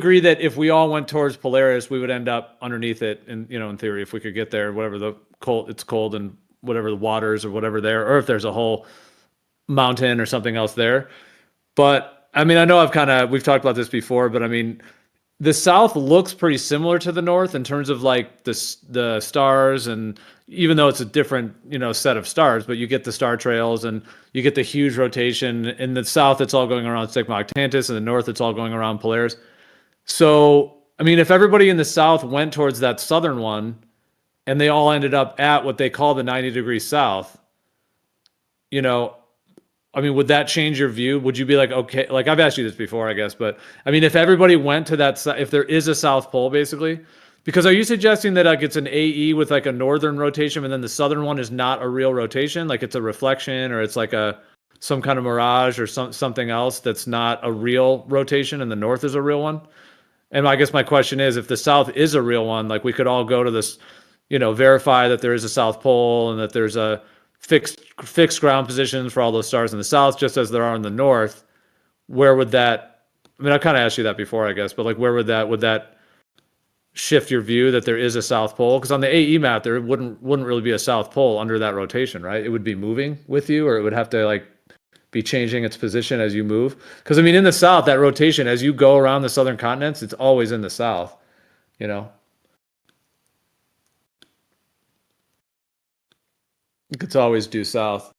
agree that if we all went towards Polaris, we would end up underneath it, and in theory, if we could get there, whatever it's cold and whatever the waters or whatever there, or if there's a whole mountain or something else there. But I mean, I know we've talked about this before, but I mean, the South looks pretty similar to the North in terms of like the stars, and even though it's a different set of stars, but you get the star trails and you get the huge rotation. In the South, it's all going around Sigma Octantis, and the North, it's all going around Polaris. So I mean, if everybody in the South went towards that southern one, and they all ended up at what they call the 90 degrees south, you know, I mean, would that change your view? Would you be like, okay, like I've asked you this before, I guess, but I mean, if everybody went to that, if there is a South Pole, basically, because are you suggesting that like it's an AE with like a northern rotation, and then the southern one is not a real rotation, like it's a reflection, or it's like some kind of mirage, or something else that's not a real rotation, and the north is a real one? And I guess my question is, if the South is a real one, like we could all go to this, verify that there is a South Pole and that there's a fixed ground positions for all those stars in the South, just as there are in the North. Where would that? I mean, I kind of asked you that before, I guess, but like, where would that shift your view that there is a South Pole? Because on the AE map, there wouldn't really be a South Pole under that rotation, right? It would be moving with you, or it would have to like be changing its position as you move. Because I mean, in the South, that rotation as you go around the southern continents, it's always in the South. You know, it's always due south.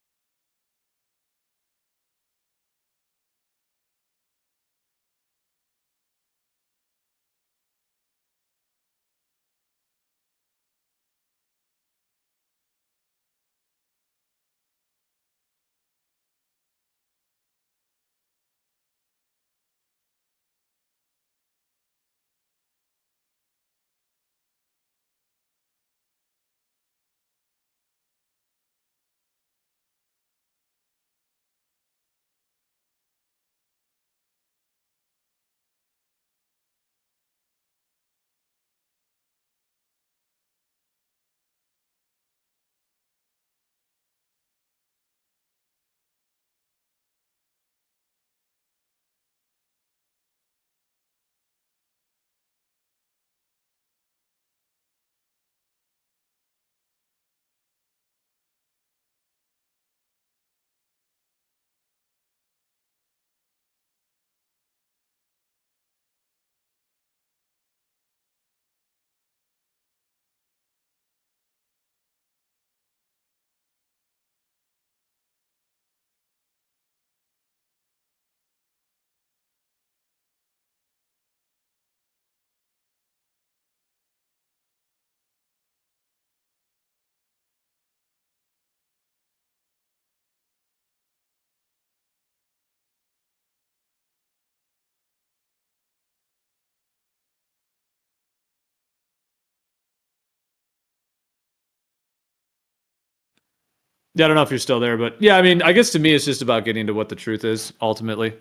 Yeah, I don't know if you're still there, but yeah, I mean, I guess to me, it's just about getting to what the truth is ultimately,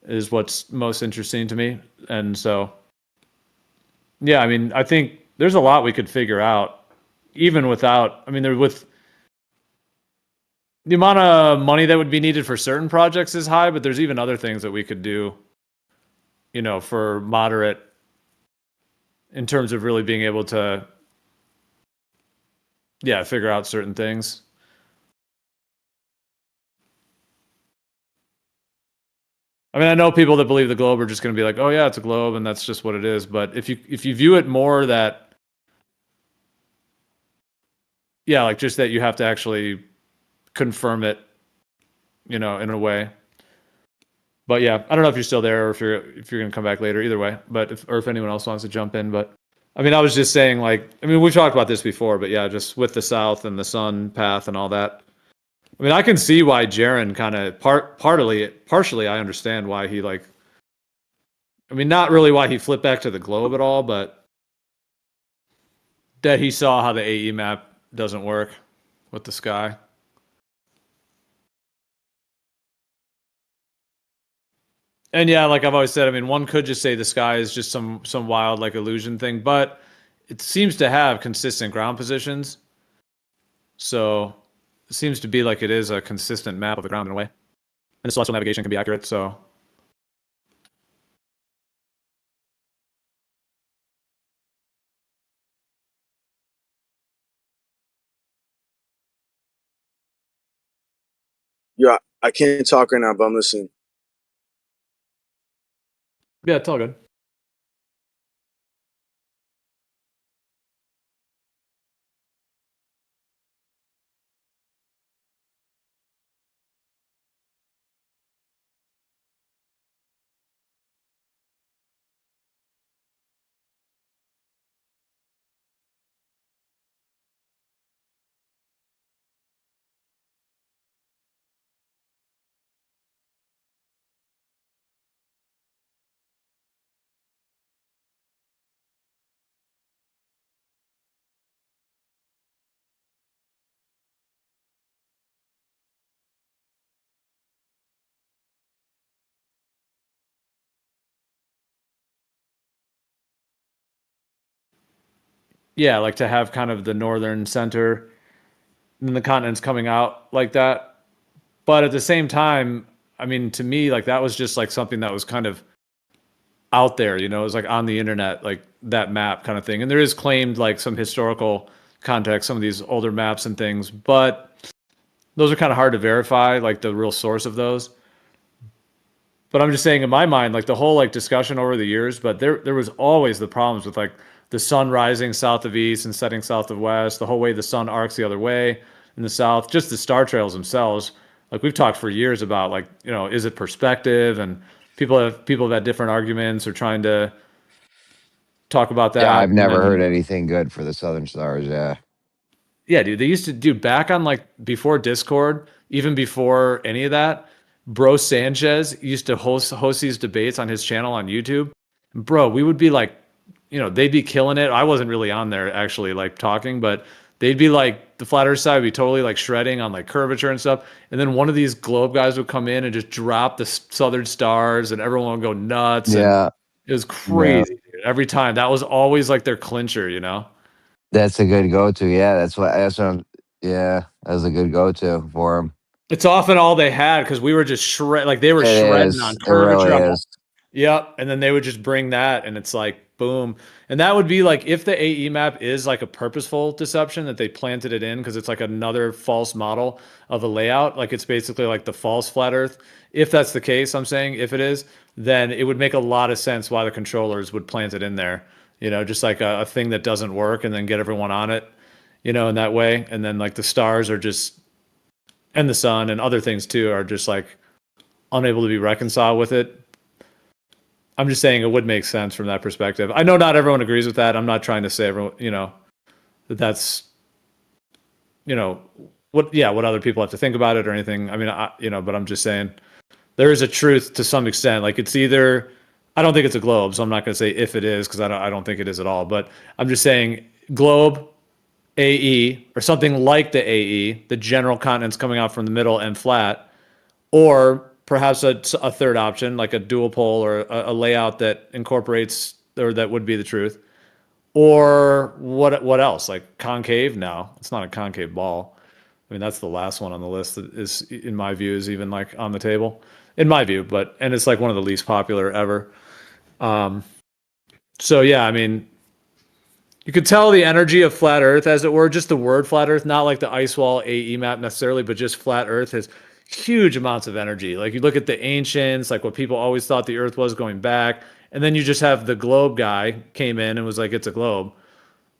is what's most interesting to me. And so, yeah, I mean, I think there's a lot we could figure out, even without, I mean, there with the amount of money that would be needed for certain projects is high, but there's even other things that we could do, for moderate, in terms of really being able to, yeah, figure out certain things. I mean, I know people that believe the globe are just going to be like, "Oh yeah, it's a globe, and that's just what it is." But if you view it more that, yeah, like just that you have to actually confirm it, in a way. But yeah, I don't know if you're still there, or if you're going to come back later. Either way, but if anyone else wants to jump in, but I mean, I was just saying, like, I mean, we've talked about this before, but yeah, just with the South and the sun path and all that. I mean, I can see why Jaren kind of partially, I understand why he like. I mean, not really why he flipped back to the globe at all, but that he saw how the AE map doesn't work with the sky. And yeah, like I've always said, I mean, one could just say the sky is just some wild like illusion thing, but it seems to have consistent ground positions. So it seems to be like it is a consistent map of the ground in a way. And the celestial navigation can be accurate, so Yeah, I can't talk right now, but I'm listening. Yeah, it's all good. Yeah, like to have kind of the northern center and the continents coming out like that. But at the same time, I mean, to me, like that was just like something that was kind of out there, you know, it was like on the internet, like that map kind of thing. And there is claimed like some historical context, some of these older maps and things, but those are kind of hard to verify, like the real source of those. But I'm just saying in my mind, like the whole like discussion over the years, but there was always the problems with like the sun rising south of east and setting south of west, the whole way the sun arcs the other way in the south, just the star trails themselves. Like we've talked for years about like, you know, is it perspective, and people have had different arguments or trying to talk about Yeah, that. I've And never heard then anything good for the Southern Stars. Yeah. yeah, dude, they used to do back on like before Discord, even before any of that. Bro Sanchez used to host these debates on his channel on YouTube. Bro, we would be like, you know, they'd be killing it. I wasn't really on there actually like talking, but they'd be like the flat earth side would be totally like shredding on like curvature and stuff. And then one of these globe guys would come in and just drop the southern stars and everyone would go nuts. And Yeah. it was Yeah. crazy, dude. Every time. That was always like their clincher, you know? That's a good go to. Yeah. That's what yeah. That's a good go to for them. It's often all they had because we were just like they were It shredding on is. It really curvature. is. Yep. And then they would just bring that and it's like boom. And that would be like if the AE map is like a purposeful deception that they planted it in because it's like another false model of a layout. Like it's basically like the false flat earth. If that's the case, I'm saying if it is, then it would make a lot of sense why the controllers would plant it in there. You know, just like a thing that doesn't work and then get everyone on it, you know, in that way. And then like the stars are just, and the sun and other things too are just like unable to be reconciled with it. I'm just saying it would make sense from that perspective. I know not everyone agrees with that. I'm not trying to say everyone, you know, that that's, you know, what other people have to think about it or anything. I mean, you know, but I'm just saying there is a truth to some extent. Like it's either, I don't think it's a globe, so I'm not going to say if it is because I don't think it is at all. But I'm just saying globe, AE, or something like the AE, the general continents coming out from the middle and flat, or perhaps a third option like a dual pole or a layout that incorporates or that would be the truth, or what else, like concave. No, it's not a concave ball. I mean, that's the last one on the list that is, in my view, is even like on the table in my view, but and it's like one of the least popular ever. So yeah, I mean, you could tell the energy of flat earth, as it were, just the word flat earth, not like the ice wall AE map necessarily, but just flat earth has huge amounts of energy. Like you look at the ancients, like what people always thought the earth was going back, and then you just have the globe guy came in and was like, it's a globe.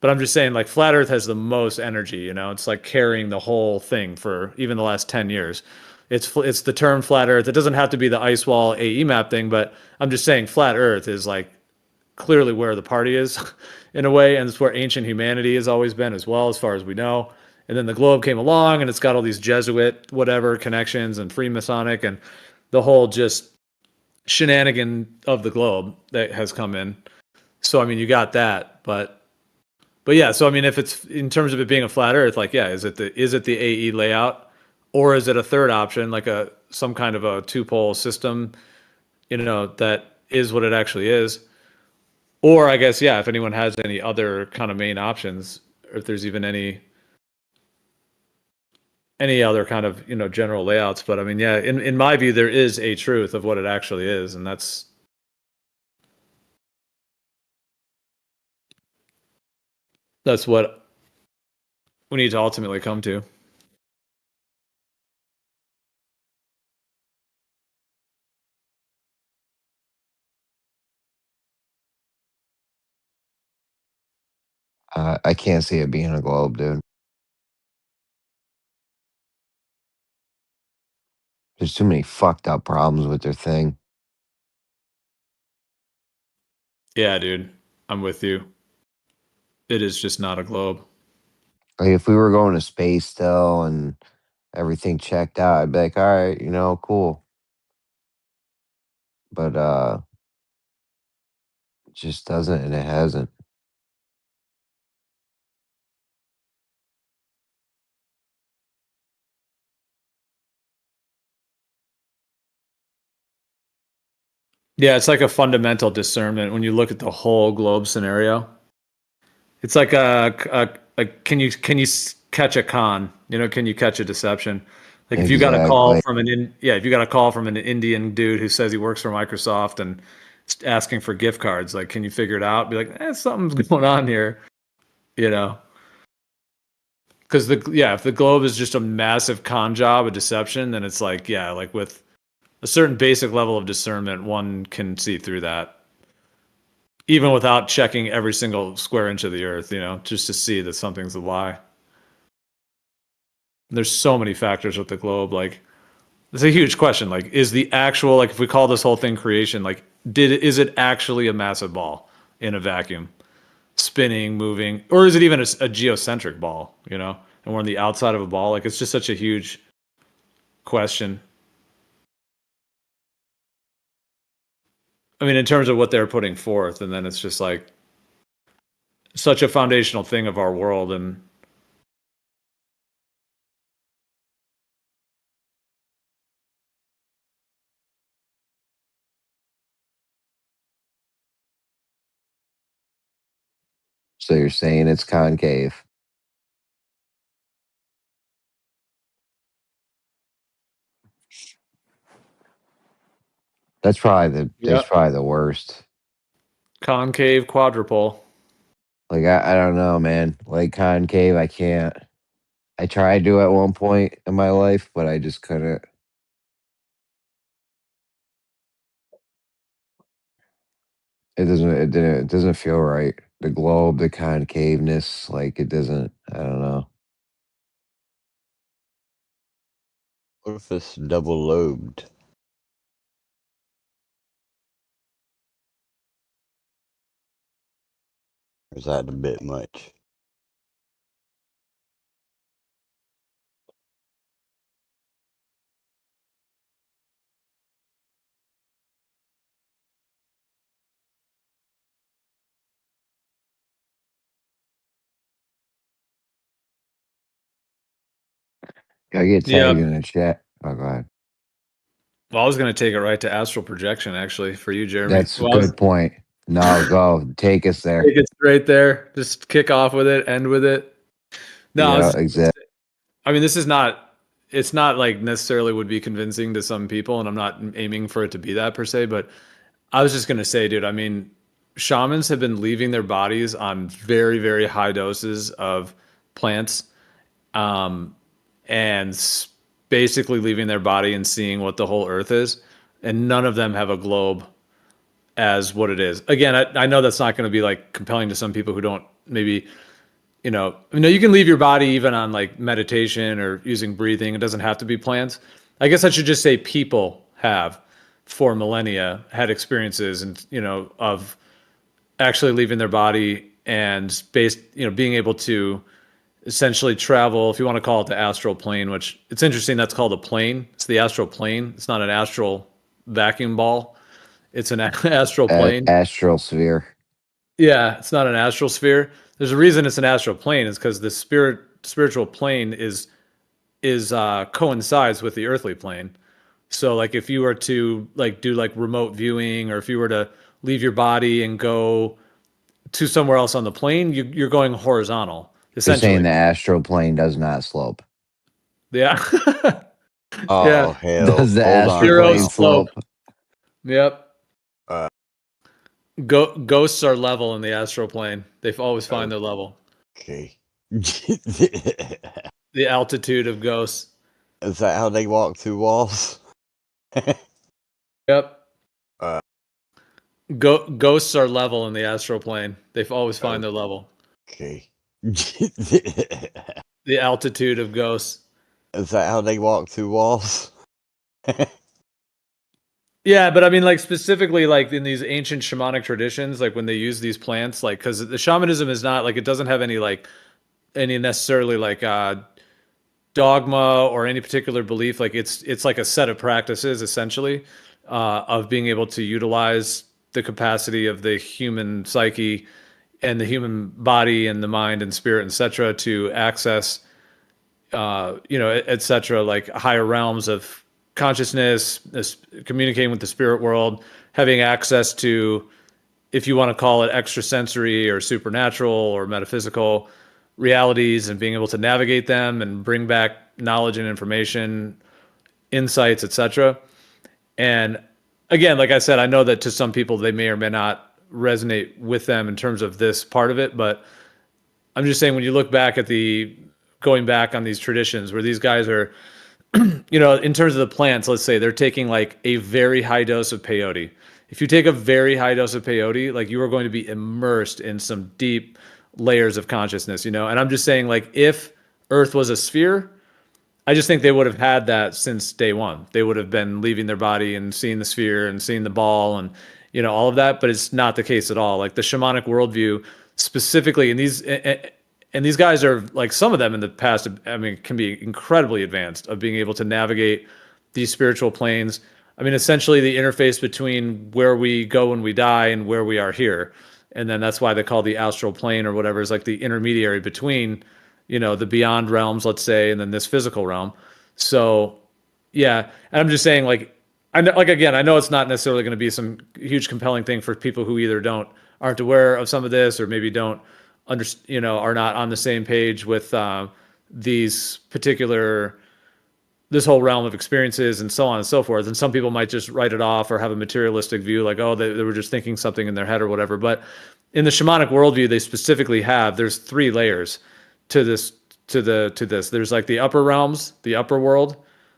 But I'm just saying, like, flat earth has the most energy, you know, it's like carrying the whole thing for even the last 10 years. It's the term flat earth. It doesn't have to be the ice wall AE map thing, but I'm just saying flat earth is like clearly where the party is in a way, and it's where ancient humanity has always been as well, as far as we know. And then the globe came along, and it's got all these Jesuit whatever connections and Freemasonic and the whole just shenanigan of the globe that has come in. So I mean, you got that, but yeah. So I mean, if it's in terms of it being a flat Earth, like yeah, is it the AE layout, or is it a third option like a some kind of a two pole system? You know, that is what it actually is. Or I guess, yeah, if anyone has any other kind of main options, or if there's even any other kind of, you know, general layouts. But I mean, yeah, in my view, there is a truth of what it actually is, and that's what we need to ultimately come to. I can't see it being a globe, dude. There's too many fucked up problems with their thing. Yeah, dude. I'm with you. It is just not a globe. Like if we were going to space still and everything checked out, I'd be like, all right, cool. But it just doesn't, and it hasn't. Yeah, it's like a fundamental discernment when you look at the whole globe scenario. It's like a can you catch a con? Can you catch a deception? Like if you got a call Exactly. from if you got a call from an Indian dude who says he works for Microsoft and asking for gift cards, like can you figure it out? Be like, something's going on here, you know? Because if the globe is just a massive con job, a deception, then it's like, yeah, like with a certain basic level of discernment, one can see through that. Even without checking every single square inch of the earth, just to see that something's a lie. There's so many factors with the globe. Like, it's a huge question. Like, is the actual, like, if we call this whole thing creation, like, is it actually a massive ball in a vacuum, spinning, moving, or is it even a geocentric ball, and we're on the outside of a ball? Like, it's just such a huge question. I mean, in terms of what they're putting forth, and then it's just like such a foundational thing of our world. And So you're saying it's concave. That's yeah, probably the worst. concave quadrupole. Like I don't know, man. Like concave, I can't. I tried to at one point in my life, but I just couldn't. It doesn't feel right. The globe, the concaveness, like it doesn't. I don't know. What if it's double lobed? Or is that a bit much? I get Yeah. tagged in the chat. Oh god. Well, I was going to take it right to astral projection, actually, for you, Jeremy. That's a Well, I was good point. No, go. Take us there. take it straight there. Just kick off with it, end with it. No, Yeah, exactly. I mean, this is not. It's not like necessarily would be convincing to some people, and I'm not aiming for it to be that per se. But I was just going to say, dude. I mean, shamans have been leaving their bodies on very, very high doses of plants, and basically leaving their body and seeing what the whole Earth is, and none of them have a globe as what it is. Again, I know that's not going to be like compelling to some people who don't maybe, you can leave your body even on like meditation or using breathing. It doesn't have to be plants. I guess I should just say people have for millennia had experiences and, of actually leaving their body and being able to essentially travel, if you want to call it the astral plane, which it's interesting. That's called a plane. It's the astral plane. It's not an astral vacuum ball. It's an astral plane. Astral sphere. Yeah, it's not an astral sphere. There's a reason it's an astral plane. Is because the spiritual plane is coincides with the earthly plane. So like if you were to like do like remote viewing, or if you were to leave your body and go to somewhere else on the plane, you're going horizontal You're saying essentially. the astral plane does not slope. Yeah. Oh, Yeah. hell. Does the Hold on. astral Zero plane slope. slope? Yep. Uh, Ghosts are level in the astral plane. They always find their level. Okay. The altitude of ghosts. Is that how they walk through walls? Yep. Uh, Ghosts are level in the astral plane. They always find their level. Okay. The altitude of ghosts. Is that how they walk through walls? Yeah, but I mean, like specifically, like in these ancient shamanic traditions, like when they use these plants, like because the shamanism is not like it doesn't have any like any necessarily like dogma or any particular belief. Like it's like a set of practices essentially of being able to utilize the capacity of the human psyche and the human body and the mind and spirit, etc., to access etc., like higher realms of consciousness, communicating with the spirit world, having access to, if you want to call it extrasensory or supernatural or metaphysical realities, and being able to navigate them and bring back knowledge and information, insights, etc. And again, like I said, I know that to some people they may or may not resonate with them in terms of this part of it, but I'm just saying when you look back at the going back on these traditions where these guys are, in terms of the plants, let's say they're taking like a very high dose of peyote. If you take a very high dose of peyote, like you are going to be immersed in some deep layers of consciousness, And I'm just saying, like, if Earth was a sphere, I just think they would have had that since day one. They would have been leaving their body and seeing the sphere and seeing the ball and, all of that. But it's not the case at all. Like the shamanic worldview specifically, and these guys are like, some of them in the past, I mean, can be incredibly advanced of being able to navigate these spiritual planes. I mean, essentially the interface between where we go when we die and where we are here. And then that's why they call the astral plane or whatever is like the intermediary between, the beyond realms, let's say, and then this physical realm. So yeah. And I'm just saying, like, I know, like, again, I know it's not necessarily going to be some huge compelling thing for people who either aren't aware of some of this, or maybe don't are not on the same page with these particular, this whole realm of experiences and so on and so forth. And some people might just write it off or have a materialistic view, like, oh, they were just thinking something in their head or whatever. But in the shamanic worldview, they specifically there's 3 layers to this. There's like the upper realms, the upper world.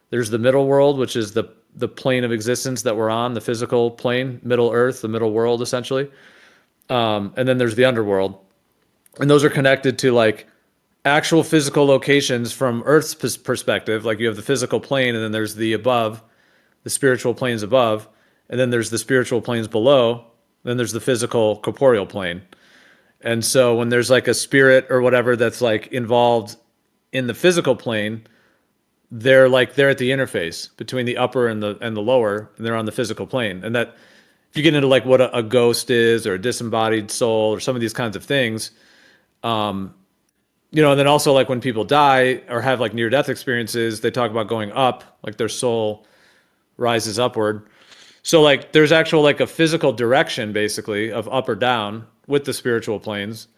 There's the middle world, which is the plane of existence that we're on, the physical plane, middle earth, the middle world, essentially. And then there's the underworld. And those are connected to like actual physical locations from Earth's perspective. Like you have the physical plane, and then there's the above, the spiritual planes above, and then there's the spiritual planes below. Then there's the physical corporeal plane. And so when there's like a spirit or whatever that's like involved in the physical plane, they're at the interface between the upper and the lower, and they're on the physical plane. And that, if you get into like what a ghost is, or a disembodied soul, or some of these kinds of things, and then also like when people die or have like near-death experiences, they talk about going up, like their soul rises upward. So like there's actual like a physical direction basically of up or down with the spiritual planes.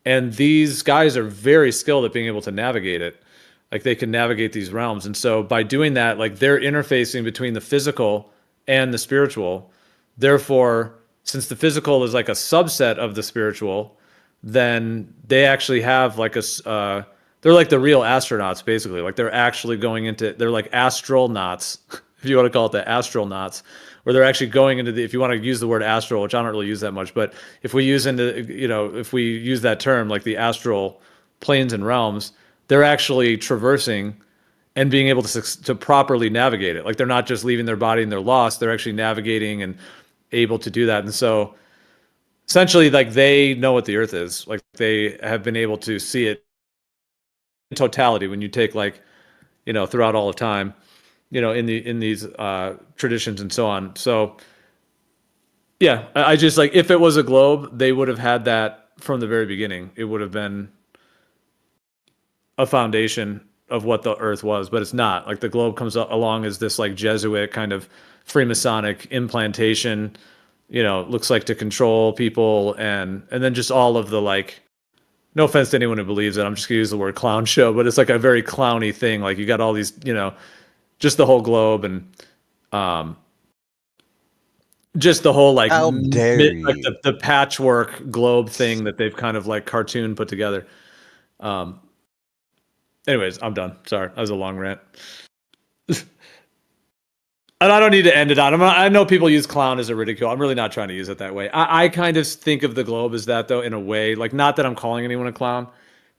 And these guys are very skilled at being able to navigate it. Like they can navigate these realms. And so by doing that, like they're interfacing between the physical and the spiritual. Therefore, since the physical is like a subset of the spiritual, then they actually have like they're like the real astronauts, basically. Like they're actually they're like astral knots, if you want to call it the astral knots, where they're actually going into if you want to use the word astral, which I don't really use that much, but if we use if we use that term, like the astral planes and realms, they're actually traversing and being able to properly navigate it. Like they're not just leaving their body and they're lost. They're actually navigating and able to do that. And so essentially, like they know what the Earth is. Like they have been able to see it in totality when you take like, throughout all of time, in these traditions and so on. So yeah, I just like, if it was a globe, they would have had that from the very beginning. It would have been a foundation of what the Earth was, but it's not. Like the globe comes along as this like Jesuit kind of Freemasonic implantation, looks like to control people, and then just all of the like, no offense to anyone who believes it, I'm just gonna use the word clown show, but it's like a very clowny thing. Like you got all these, just the whole globe, and just the whole like, How dare like you? the patchwork globe thing that they've kind of like cartoon put together. Anyways, I'm done. Sorry, that was a long rant. And I don't need to end it on. I know people use clown as a ridicule. I'm really not trying to use it that way. I kind of think of the globe as that, though, in a way. Like, not that I'm calling anyone a clown,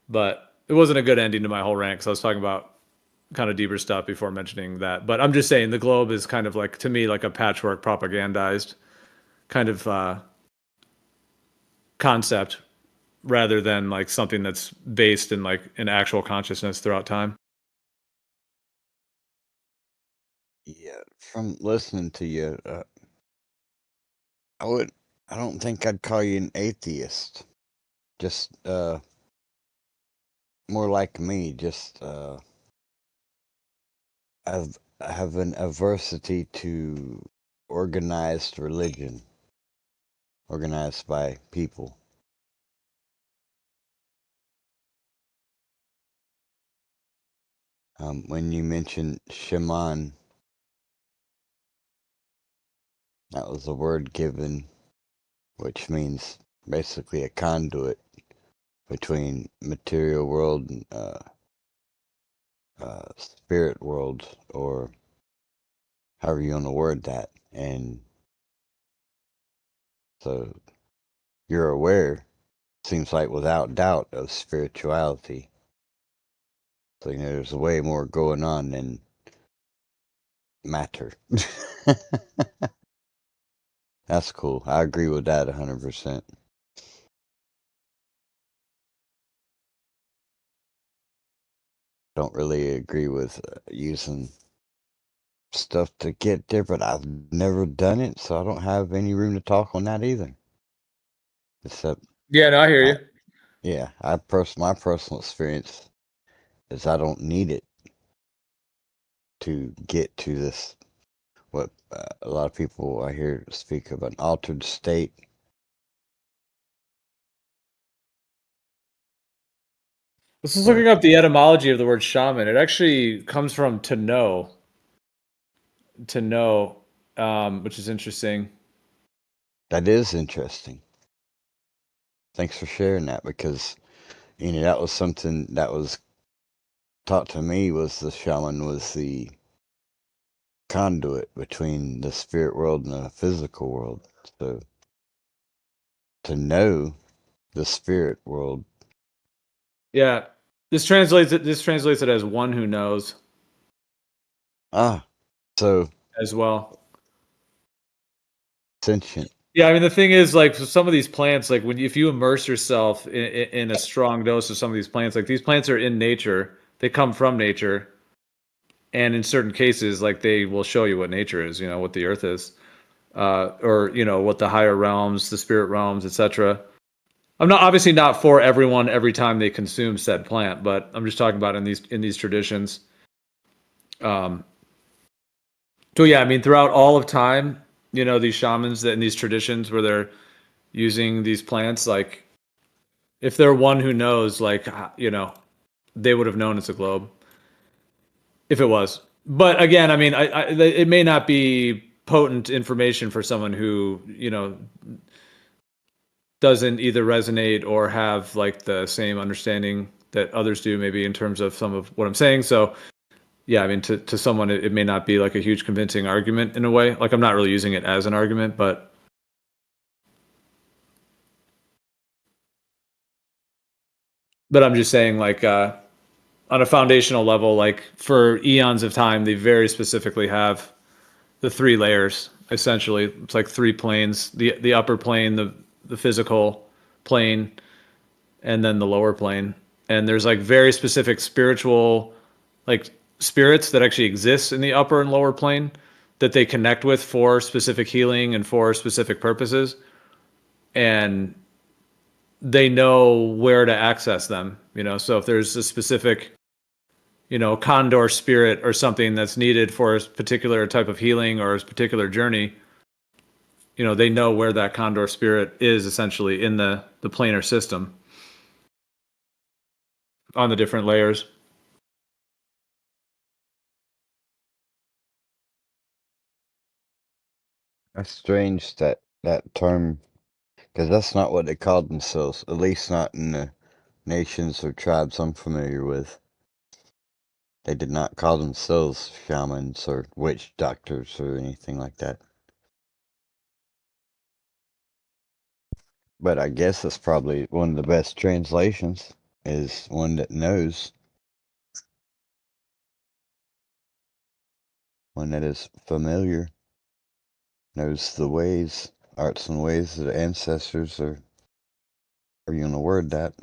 but it wasn't a good ending to my whole rant because I was talking about kind of deeper stuff before mentioning that. But I'm just saying the globe is kind of like, to me, like a patchwork propagandized kind of concept rather than like something that's based in like an actual consciousness throughout time. Yeah, from listening to you, I don't think I'd call you an atheist. Just, more like me, just, have an aversity to organized religion, organized by people. When you mentioned shaman, that was a word given, which means basically a conduit between material world and spirit world, or however you want to word that. And so you're aware, seems like without doubt, of spirituality. So, there's way more going on than matter. That's cool. I agree with that 100%. Don't really agree with using stuff to get different. I've never done it, so I don't have any room to talk on that either. Except, Yeah, no, I hear you. yeah, my personal experience is I don't need it to get to this, what a lot of people I hear speak of an altered state. This is looking up the etymology of the word shaman. It actually comes from to know, which is interesting. That is interesting. Thanks for sharing that, because that was something that was taught to me, was the shaman was the conduit between the spirit world and the physical world. So to know the spirit world. Yeah, this translates it as one who knows So as well. sentient. Yeah, I mean the thing is, like, so some of these plants, like if you immerse yourself in a strong dose of some of these plants, like these plants are in nature, they come from nature, and in certain cases, like they will show you what nature is, what the earth is, or what the higher realms, the spirit realms, etc. I'm not obviously not for everyone every time they consume said plant, but I'm just talking about in these traditions. So yeah, I mean throughout all of time, these shamans that in these traditions where they're using these plants, like if they're one who knows, like they would have known it's a globe if it was. But again, I mean, it may not be potent information for someone who doesn't either resonate or have like the same understanding that others do, maybe in terms of some of what I'm saying. So yeah, I mean, to someone, it may not be like a huge convincing argument in a way. Like I'm not really using it as an argument, but I'm just saying, like, on a foundational level, like for eons of time, they very specifically have the three layers. Essentially, it's like three planes: the upper plane, the physical plane, and then the lower plane. And there's like very specific spiritual, like spirits that actually exist in the upper and lower plane that they connect with for specific healing and for specific purposes. And they know where to access them, so if there's a specific condor spirit or something that's needed for a particular type of healing or a particular journey, they know where that condor spirit is essentially in the planar system on the different layers. That's strange that term, because that's not what they called themselves, at least not in the nations or tribes I'm familiar with. They did not call themselves shamans or witch doctors or anything like that. But I guess it's probably one of the best translations is one that knows, one that is familiar, knows the ways, arts and ways of the ancestors, or you want to word that.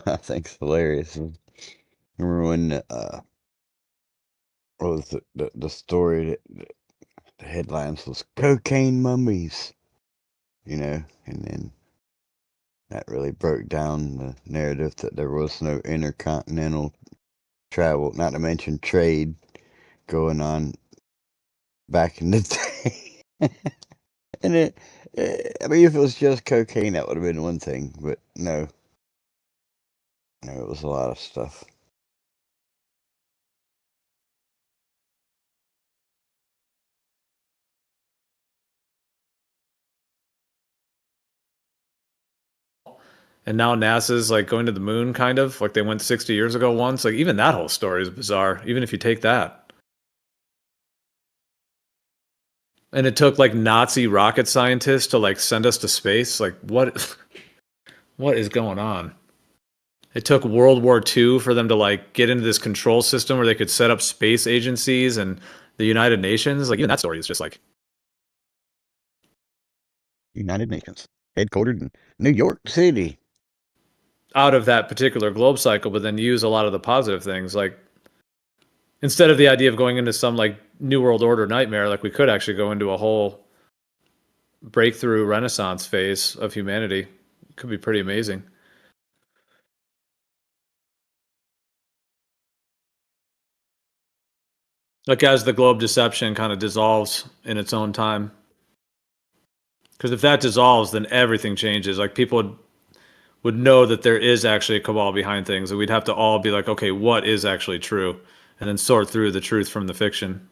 I think it's hilarious. Remember when what was the story that the headlines was cocaine mummies, and then that really broke down the narrative that there was no intercontinental travel, not to mention trade going on back in the day. And I mean, if it was just cocaine, that would have been one thing, but no, it was a lot of stuff. And now NASA's like going to the moon, kind of like they went 60 years ago once. Like even that whole story is bizarre, even if you take that. And it took like Nazi rocket scientists to like send us to space. Like what what is going on? It took World War II for them to like get into this control system where they could set up space agencies and the United Nations. Like even that story is just like United Nations, headquartered in New York City. out of that particular globe cycle, but then use a lot of the positive things. Like instead of the idea of going into some like New World Order nightmare, like we could actually go into a whole breakthrough renaissance phase of humanity. It could be pretty amazing. Like as the globe deception kind of dissolves in its own time. Because if that dissolves, then everything changes. Like people would know that there is actually a cabal behind things, and we'd have to all be like, okay, what is actually true? And then sort through the truth from the fiction.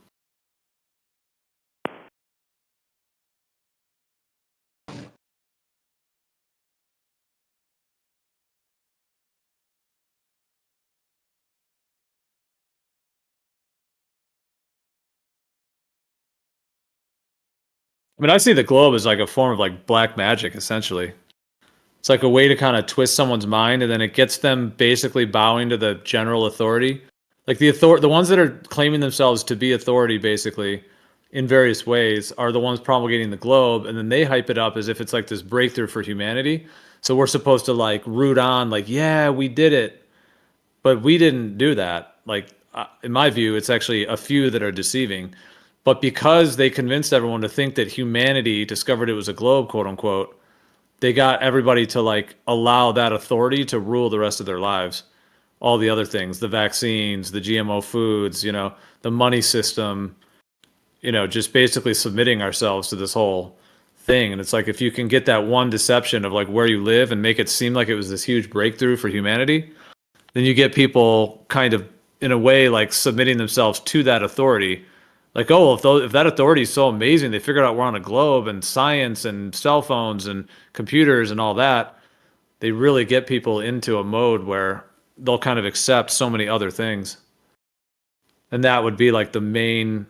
I mean, I see the globe as like a form of like black magic, essentially. It's like a way to kind of twist someone's mind, and then it gets them basically bowing to the general authority. Like the ones that are claiming themselves to be authority, basically, in various ways, are the ones promulgating the globe, and then they hype it up as if it's like this breakthrough for humanity. So we're supposed to like root on, like, yeah, we did it, but we didn't do that. Like, in my view, it's actually a few that are deceiving. But because they convinced everyone to think that humanity discovered it was a globe, quote unquote, they got everybody to like allow that authority to rule the rest of their lives. All the other things, the vaccines, the GMO foods, the money system, just basically submitting ourselves to this whole thing. And it's like, if you can get that one deception of like where you live and make it seem like it was this huge breakthrough for humanity, then you get people kind of in a way like submitting themselves to that authority. Like, oh, if that authority is so amazing, they figured out we're on a globe and science and cell phones and computers and all that, they really get people into a mode where they'll kind of accept so many other things. And that would be like the main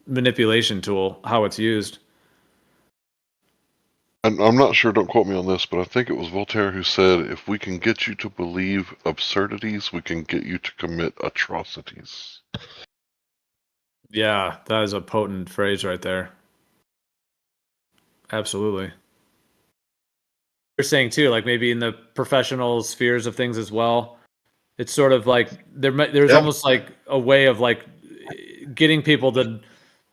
manipulation tool, how it's used. And I'm not sure, don't quote me on this, but I think it was Voltaire who said, if we can get you to believe absurdities, we can get you to commit atrocities. Yeah, that is a potent phrase right there. Absolutely. You're saying too, like maybe in the professional spheres of things as well. It's sort of like there's Yeah. almost like a way of like getting people to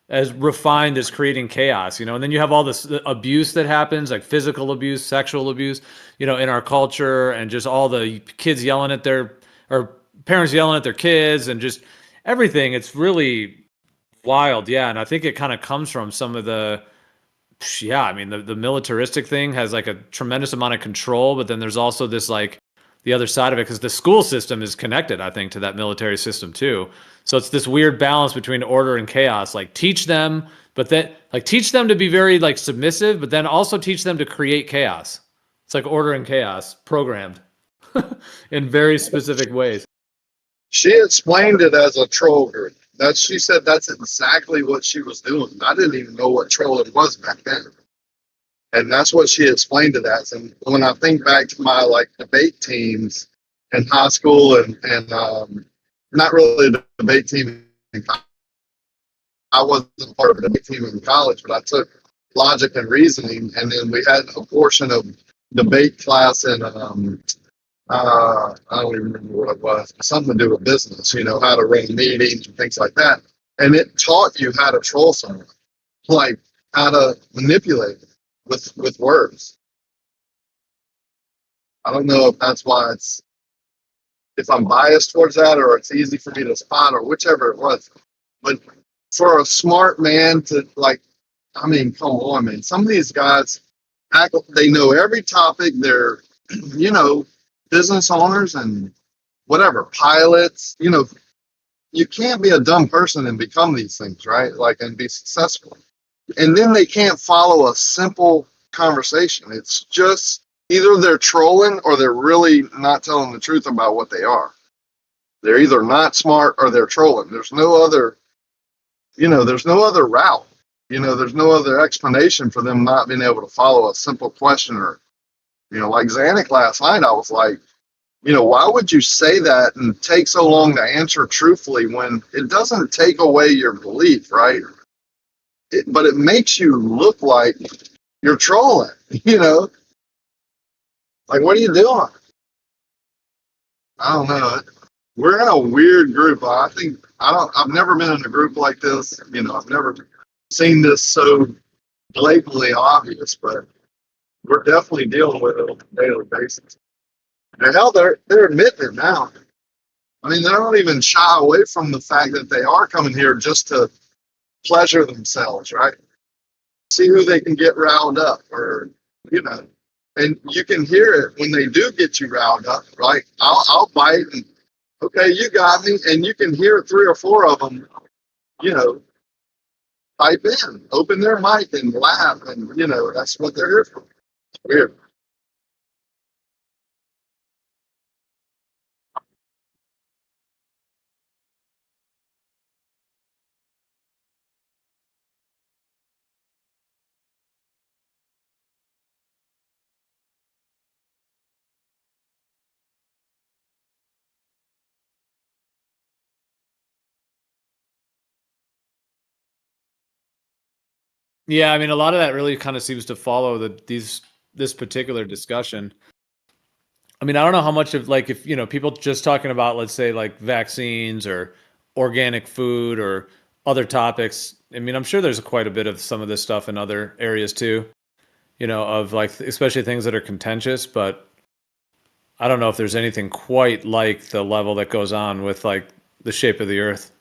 as refined as creating chaos, you know. And then you have all this abuse that happens, like physical abuse, sexual abuse, you know, in our culture, and just all the kids yelling at their or parents yelling at their kids, and just everything. It's really wild, yeah. And I think it kind of comes from some of the yeah, I mean the militaristic thing has like a tremendous amount of control, but then there's also this like the other side of it because the school system is connected, I think, to that military system too. So it's this weird balance between order and chaos. Like teach them, but then like teach them to be very like submissive, but then also teach them to create chaos. It's like order and chaos programmed in very specific ways. She explained it as a troll group. She said that's exactly what she was doing. I didn't even know what trolling was back then. And that's what she explained it as. And when I think back to my like debate teams in high school and not really the debate team in college. I wasn't part of a debate team in college, but I took logic and reasoning, and then we had a portion of debate class in I don't even remember what it was, something to do with business, you know, how to run meetings and things like that. And it taught you how to troll someone, like how to manipulate it with words. I don't know if that's why if I'm biased towards that or it's easy for me to spot or whichever it was. But for a smart man to like, I mean, come on, man. Some of these guys they know every topic. They're, you know, business owners and whatever, pilots, you know, you can't be a dumb person and become these things, right? Like, and be successful. And then they can't follow a simple conversation. It's just either they're trolling or they're really not telling the truth about what they are. They're either not smart or they're trolling. There's no other, you know, there's no other route. You know, there's no other explanation for them not being able to follow a simple question or, you know, like Zanuck last night, I was like, you know, why would you say that and take so long to answer truthfully when it doesn't take away your belief, right? But it makes you look like you're trolling, you know? Like, what are you doing? I don't know. We're in a weird group. I've never been in a group like this. You know, I've never seen this so blatantly obvious, but we're definitely dealing with it on a daily basis. And hell, they're admitting it now. I mean, they don't even shy away from the fact that they are coming here just to pleasure themselves, right? See who they can get riled up, or, you know, and you can hear it when they do get you riled up, right? I'll bite and, okay, you got me, and you can hear 3 or 4 of them, you know, pipe in, open their mic and laugh, and, you know, that's what they're here for. It's weird. Yeah, I mean, a lot of that really kind of seems to follow this particular discussion. I mean, I don't know how much of like if you know people just talking about, let's say, like vaccines or organic food or other topics. I mean, I'm sure there's quite a bit of some of this stuff in other areas too. You know, of like especially things that are contentious, but I don't know if there's anything quite like the level that goes on with like the shape of the earth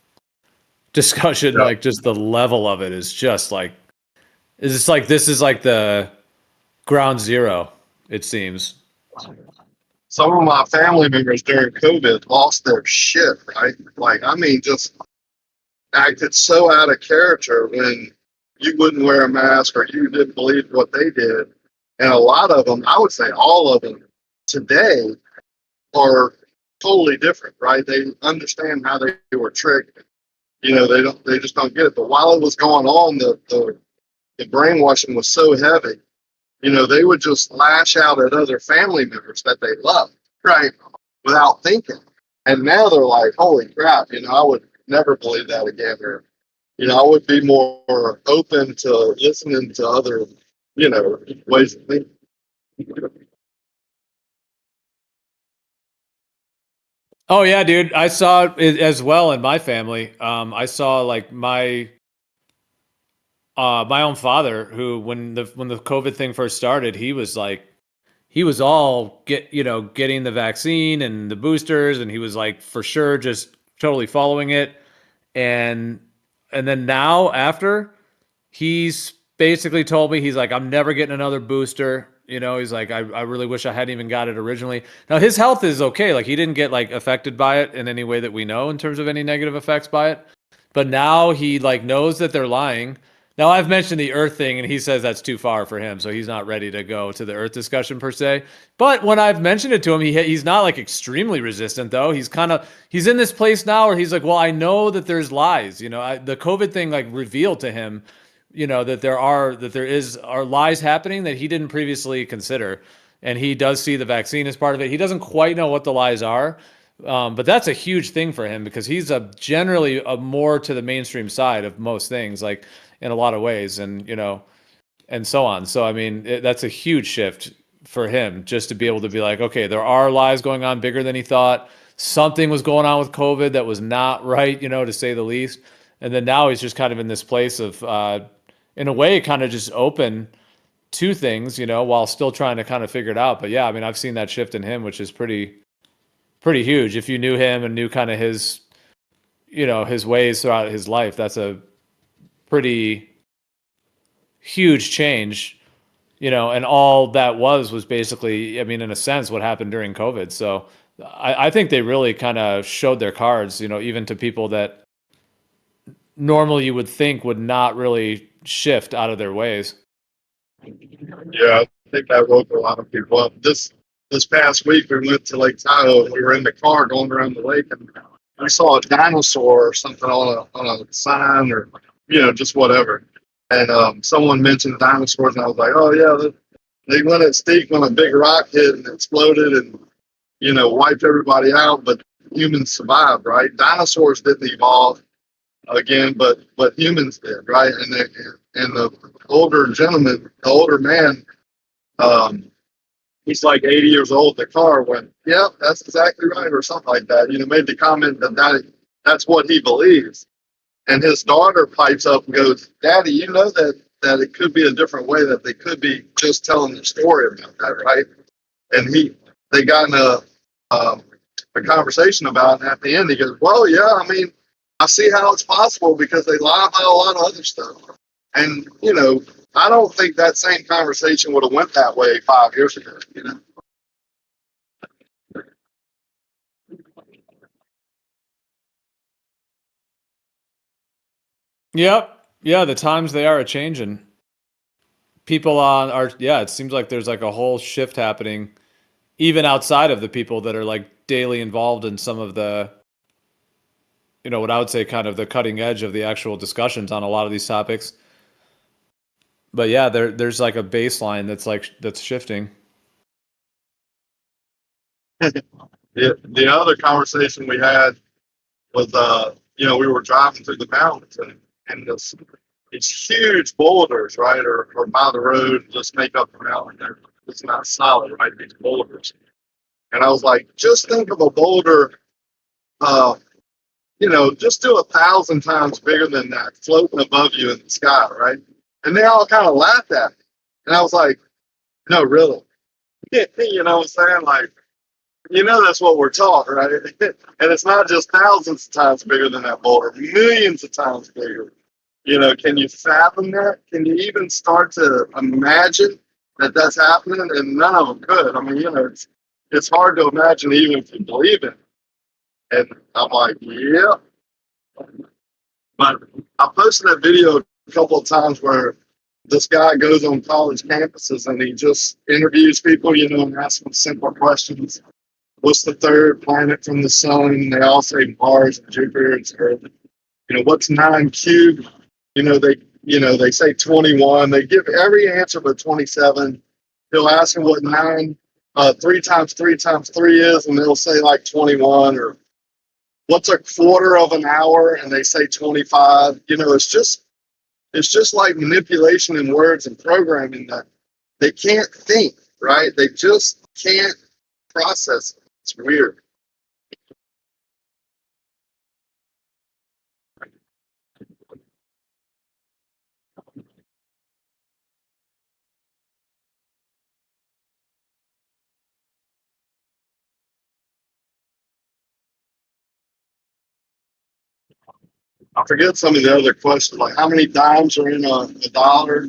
discussion. Yeah. Like just the level of it is just like it's like this is like the ground zero, it seems. Some of my family members during COVID lost their shit, right? Like, I mean, just acted so out of character when you wouldn't wear a mask or you didn't believe what they did. And a lot of them, I would say all of them today are totally different, right? They understand how they were tricked. You know, they just don't get it. But while it was going on, the brainwashing was so heavy. You know, they would just lash out at other family members that they loved, right? Without thinking. And now they're like, holy crap, you know, I would never believe that again. Or, you know, I would be more open to listening to other, ways to think. Oh yeah, dude. I saw it as well in my family. I saw like my own father, who when the COVID thing first started, he was all getting the vaccine and the boosters, and he was like for sure just totally following it. And then now after, he's basically told me, he's like, I'm never getting another booster. He's like, I really wish I hadn't even got it originally. Now his health is okay. Like he didn't get like affected by it in any way that we know in terms of any negative effects by it. But now he like knows that they're lying. Now I've mentioned the Earth thing, and he says that's too far for him, so he's not ready to go to the Earth discussion per se. But when I've mentioned it to him, he's not like extremely resistant though. He's in this place now where he's like, well, I know that there's lies. The COVID thing like revealed to him, that there are lies happening that he didn't previously consider, and he does see the vaccine as part of it. He doesn't quite know what the lies are. But that's a huge thing for him because he's generally more to the mainstream side of most things, like in a lot of ways, and and so on. So I mean, that's a huge shift for him, just to be able to be like, okay, there are lies going on bigger than he thought. Something was going on with COVID that was not right, to say the least. And then now he's just kind of in this place of, in a way, kind of just open to things, while still trying to kind of figure it out. But yeah, I mean, I've seen that shift in him, which is pretty huge. If you knew him and knew kind of his, his ways throughout his life, that's a pretty huge change, and all that was basically, I mean, in a sense, what happened during COVID. So I think they really kind of showed their cards, even to people that normally you would think would not really shift out of their ways. Yeah, I think that woke a lot of people up. This past week, we went to Lake Tahoe, and we were in the car going around the lake, and we saw a dinosaur or something on a sign, or just whatever. And someone mentioned dinosaurs, and I was like, oh yeah, they went at Steve when a big rock hit and exploded and wiped everybody out, but humans survived, right? Dinosaurs didn't evolve again, but humans did, right? And the older gentleman, the older man, he's like 80 years old. The car went, yep, that's exactly right, or something like that. Made the comment that's what he believes. And his daughter pipes up and goes, Daddy, you know that it could be a different way, that they could be just telling the story about that, right? And they got in a conversation about it, and at the end he goes, well, yeah, I mean, I see how it's possible because they lie about a lot of other stuff. And, I don't think that same conversation would have went that way 5 years ago, Yep. Yeah, the times they are a-changing. People it seems like there's like a whole shift happening even outside of the people that are like daily involved in some of the, what I would say kind of the cutting edge of the actual discussions on a lot of these topics. But yeah, there's like a baseline that's shifting. The other conversation we had was, we were driving through the mountains, and these huge boulders, right, or by the road, just make up the mountain. It's not solid, right, these boulders. And I was like, just think of a boulder, just do 1,000 times bigger than that, floating above you in the sky, right? And they all kind of laughed at me. And I was like, no, really? You know what I'm saying? Like, that's what we're taught, right? And it's not just thousands of times bigger than that boulder, millions of times bigger. Can you fathom that? Can you even start to imagine that that's happening? And none of them could. I mean, it's hard to imagine even if you believe it. And I'm like, yeah. But I posted a video a couple of times where this guy goes on college campuses and he just interviews people, and asks them simple questions. What's the third planet from the sun? They all say Mars and Jupiter and Earth. What's 9 cubed? They say 21. They give every answer but 27. He'll ask them what 3 times 3 times 3 is, and they'll say like 21. Or what's a quarter of an hour? And they say 25. It's just It's just like manipulation in words and programming that they can't think, right? They just can't process it. It's weird. I forget some of the other questions, like how many dimes are in a dollar.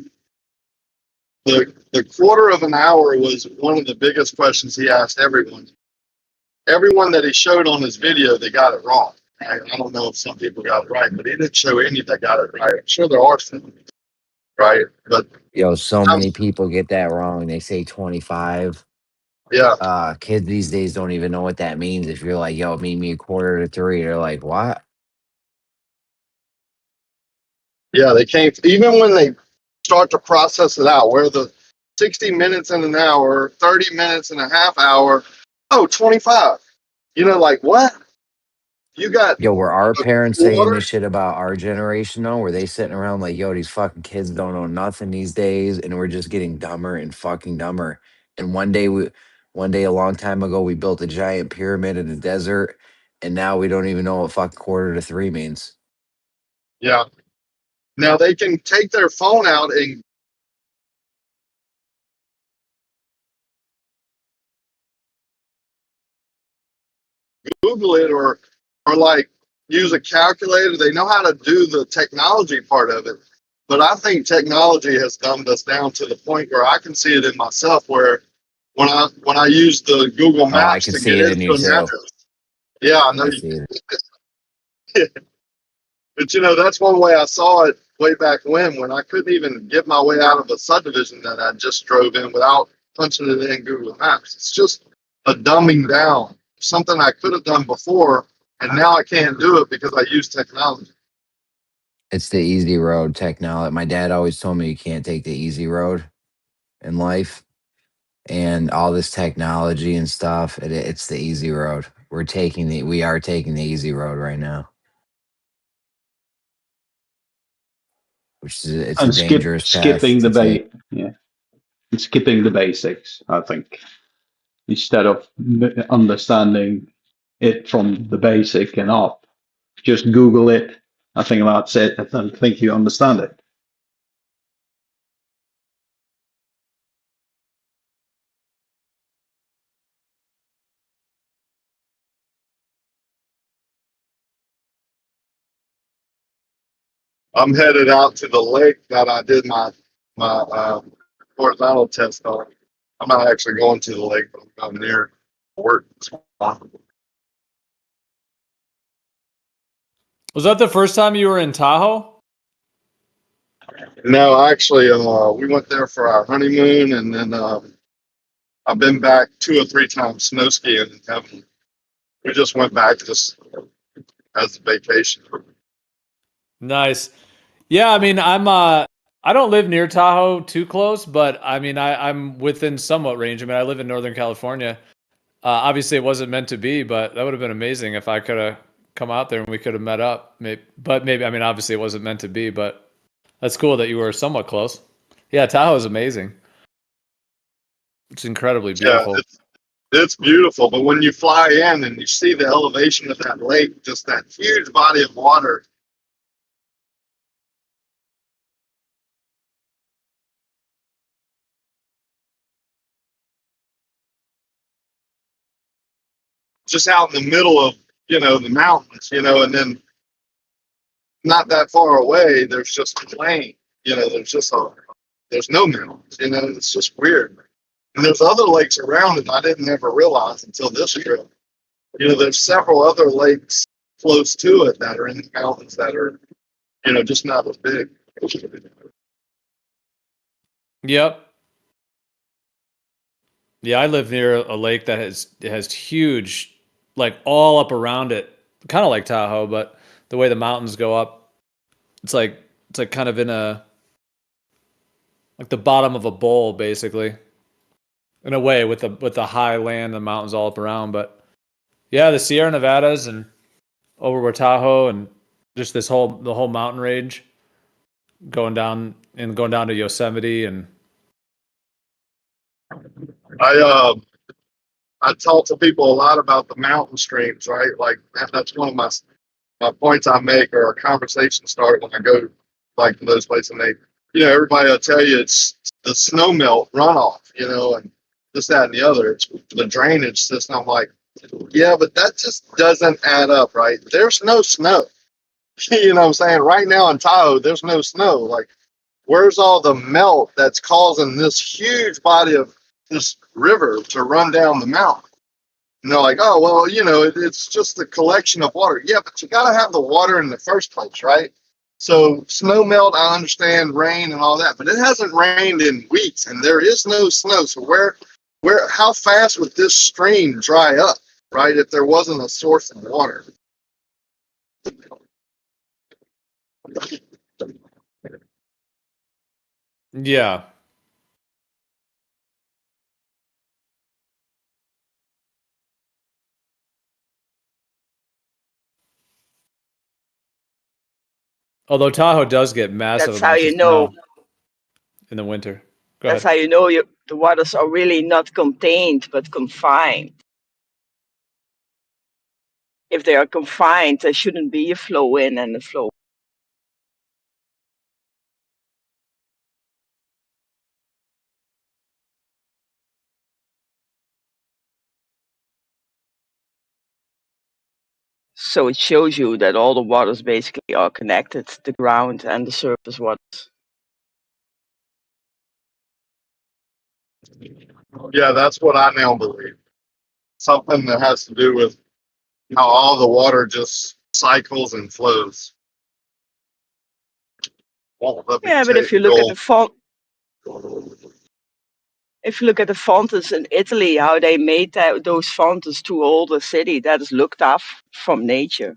The quarter of an hour was one of the biggest questions he asked everyone. Everyone that he showed on his video, they got it wrong. I don't know if some people got it right, but he didn't show any that got it right. I'm sure there are some, right? But Yo, so many people get that wrong. They say 25. yeah, Kids these days don't even know what that means. If you're like, yo, meet me a quarter to three, they're like, what? yeah, they can't, even when they start to process it out, where the 60 minutes in an hour, 30 minutes in a half hour, oh, 25. You know, like what? You got Yo, were our a parents saying quarter? this shit about our generation though? Were they sitting around like, yo, these fucking kids don't know nothing these days, and we're just getting dumber and fucking dumber. And one day a long time ago, we built a giant pyramid in the desert, and now we don't even know what fucking quarter to three means. Yeah. Now they can take their phone out and Google it or like use a calculator. They know how to do the technology part of it. But I think technology has dumbed us down to the point where I can see it in myself where when I use the Google Oh, I Maps can to see get it in you into an too. address. Yeah, I know I you see it. but you know, that's one way I saw it way back when I couldn't even get my way out of a subdivision that I just drove in without punching it in Google Maps. It's just a dumbing down, something I could have done before, and now I can't do it because I use technology. It's the easy road technology. My dad always told me you can't take the easy road in life, and all this technology and stuff. It's the easy road. We are taking the easy road right now, which is it's a And dangerous path skipping the to take. yeah, and skipping the basics. I think instead of understanding it from the basic and up, just Google it. I think that's it. I don't think you understand it. I'm headed out to the lake that I did my horizontal test on. I'm not actually going to the lake, but I'm near work. Was that the first time you were in Tahoe? No, actually, we went there for our honeymoon, and then I've been back 2 or 3 times snow skiing in heaven. We just went back just as a vacation. Nice. Yeah, I mean, I don't live near Tahoe too close, but I mean, I'm within somewhat range. I mean, I live in Northern California. Obviously, it wasn't meant to be, but that would have been amazing if I could have come out there and we could have met up. Maybe, I mean, obviously, it wasn't meant to be, but that's cool that you were somewhat close. Yeah, Tahoe is amazing. It's incredibly Yeah, beautiful. it's beautiful, but when you fly in and you see the elevation of that lake, just that huge body of water, just out in the middle of the mountains, and then not that far away, there's just a plain. There's no mountains. It's just weird. And there's other lakes around it I didn't ever realize until this trip. There's several other lakes close to it that are in the mountains that are, just not as big. Yep. Yeah, I live near a lake that has huge, like all up around it, kind of like Tahoe, but the way the mountains go up, it's like kind of in a like the bottom of a bowl, basically, in a way, with the high land, the mountains all up around. But yeah, the Sierra Nevadas and over where Tahoe and just the whole mountain range, going down to Yosemite and I I talk to people a lot about the mountain streams, right? Like that's one of my points I make or a conversation start when I go like to those places, and they, everybody will tell you it's the snow melt runoff, and this, that, and the other. It's the drainage system. I'm like, yeah, but that just doesn't add up, right? There's no snow. You know what I'm saying? Right now in Tahoe, there's no snow. Like, where's all the melt that's causing this huge body of this river to run down the mountain? And they're like, oh, well, it's just a collection of water. Yeah, but you got to have the water in the first place, right? So snow melt, I understand rain and all that, but it hasn't rained in weeks and there is no snow. So how fast would this stream dry up, right? If there wasn't a source of water. yeah. Although Tahoe does get massive That's how amounts of you know. snow in the winter. Go That's ahead. how you know the waters are really not contained but confined. If they are confined, there shouldn't be a flow in and a flow. So it shows you that all the waters basically are connected, the ground and the surface waters. Yeah, that's what I now believe. Something that has to do with how all the water just cycles and flows. Won't let me Yeah, but if you look at go. the if you look at the fountains in Italy, how they made those fountains to all the city, that is looked up from nature.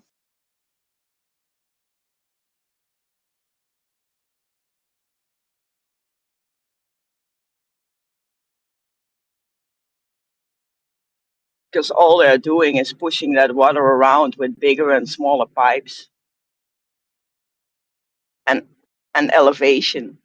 Because all they're doing is pushing that water around with bigger and smaller pipes and elevation.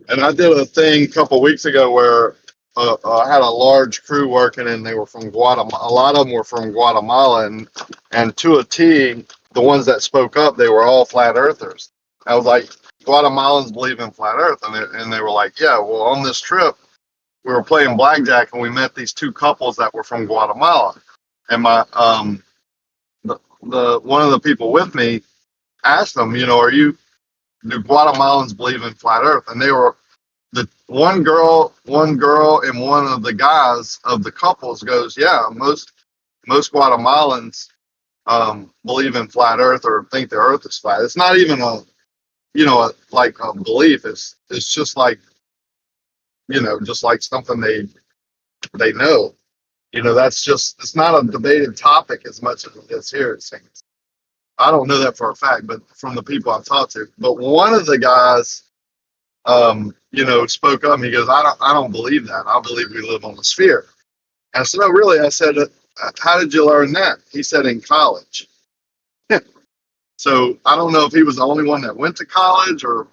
And I did a thing a couple weeks ago where I had a large crew working, and they were from Guatemala. A lot of them were from Guatemala, and to a T, the ones that spoke up, they were all flat earthers. I was like, Guatemalans believe in flat Earth, and they were like, yeah. Well, on this trip, we were playing blackjack, and we met these two couples that were from Guatemala, and my the one of the people with me asked them, do Guatemalans believe in flat Earth? And they were the one girl, and one of the guys of the couples goes, yeah, most Guatemalans believe in flat Earth or think the Earth is flat. It's not even like a belief. It's just like just like something they know. That's just it's not a debated topic as much as it is here. It seems. I don't know that for a fact, but from the people I've talked to. But one of the guys spoke up and he goes, I don't believe that. I believe we live on a sphere. And so, no, really, I said, how did you learn that? He said, in college. So I don't know if he was the only one that went to college or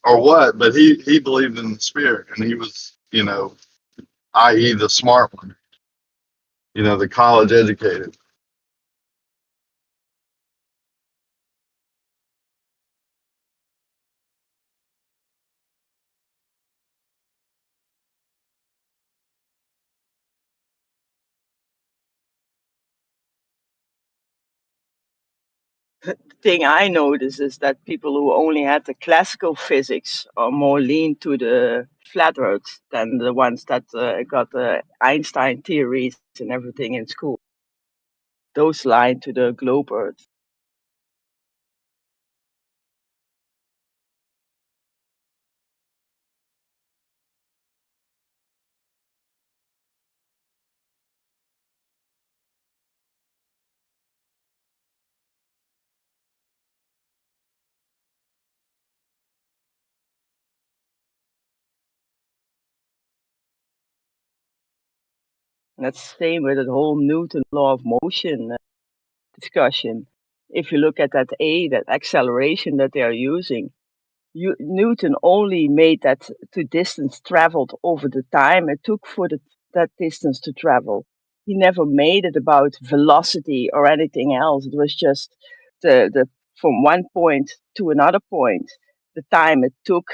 what, but he believed in the sphere, and he was, i.e. the smart one, the college educated. The thing I notice is that people who only had the classical physics are more lean to the flat earth than the ones that got the Einstein theories and everything in school. Those line to the globe earth. And that's the same with the whole Newton law of motion discussion. If you look at that acceleration that they are using, Newton only made that to distance traveled over the time it took for that distance to travel. He never made it about velocity or anything else. It was just the from one point to another point, the time it took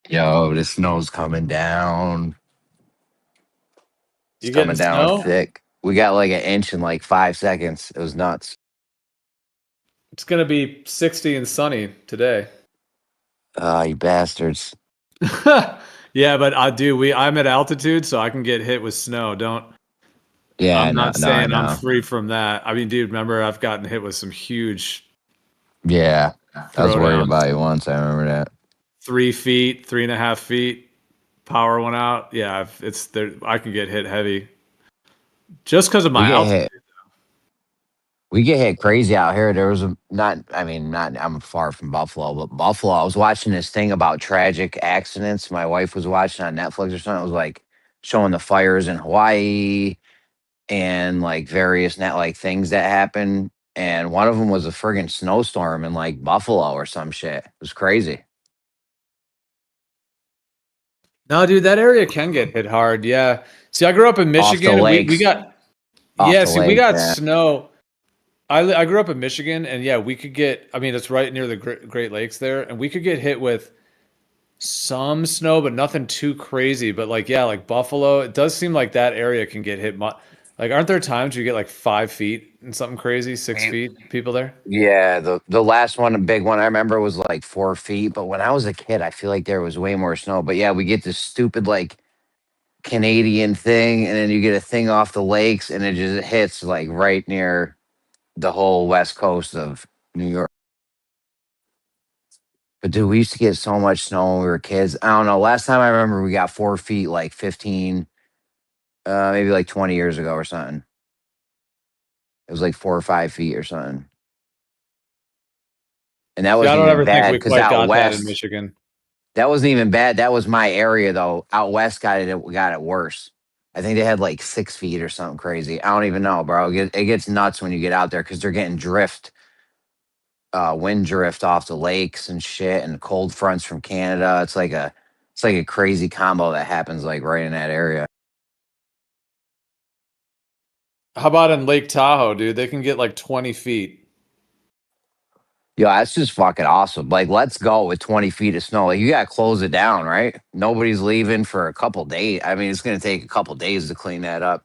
Yo, the snow's coming down. It's You getting coming down snow? thick. We got like an inch in like 5 seconds. It was nuts. It's gonna be 60 and sunny today. Ah, you bastards. Yeah, but I'm at altitude, so I can get hit with snow. Yeah, I'm not no, I saying I'm know. free from that. I mean, dude, remember I've gotten hit with some huge Yeah, I was worried throwdowns. about you once. I remember that. 3 feet, 3.5 feet. Power went out. Yeah, it's there. I can get hit heavy just because of We my get altitude. hit. We get hit crazy out here. There was a not. I mean, not. I'm far from Buffalo, but Buffalo. I was watching this thing about tragic accidents. My wife was watching on Netflix or something. It was like showing the fires in Hawaii and like various net like things that happen. And one of them was a friggin' snowstorm in like Buffalo or some shit. It was crazy. No, dude, that area can get hit hard. Yeah. See, I grew up in Off the Michigan, and we lakes. got Off the see, we lake. got Yeah. snow. I grew up in Michigan, and yeah, we could get. I mean, it's right near the Great Lakes there, and we could get hit with some snow, but nothing too crazy. But like, yeah, like Buffalo, it does seem like that area can get hit. Like, aren't there times you get like 5 feet and something crazy, 6 feet? People there. Yeah, the last one, a big one I remember was like 4 feet. But when I was a kid, I feel like there was way more snow. But yeah, we get this stupid like Canadian thing, and then you get a thing off the lakes, and it just hits like right near the whole west coast of New York. But dude, we used to get so much snow when we were kids. I don't know. Last time I remember we got 4 feet, like 15, maybe like 20 years ago or something. It was like 4 or 5 feet or something. And that See, I wasn't don't even ever think bad we because quite out got that in west, Michigan. that wasn't even bad. That was my area though. Out west got it worse. I think they had like 6 feet or something crazy. I don't even know, bro. It gets nuts when you get out there because they're getting wind drift off the lakes and shit, and cold fronts from Canada. It's like a crazy combo that happens like right in that area. How about in Lake Tahoe, dude? They can get like 20 feet. Yo, that's just fucking awesome. Like, let's go with 20 feet of snow. Like, you gotta close it down, right? Nobody's leaving for a couple days. I mean, it's gonna take a couple days to clean that up.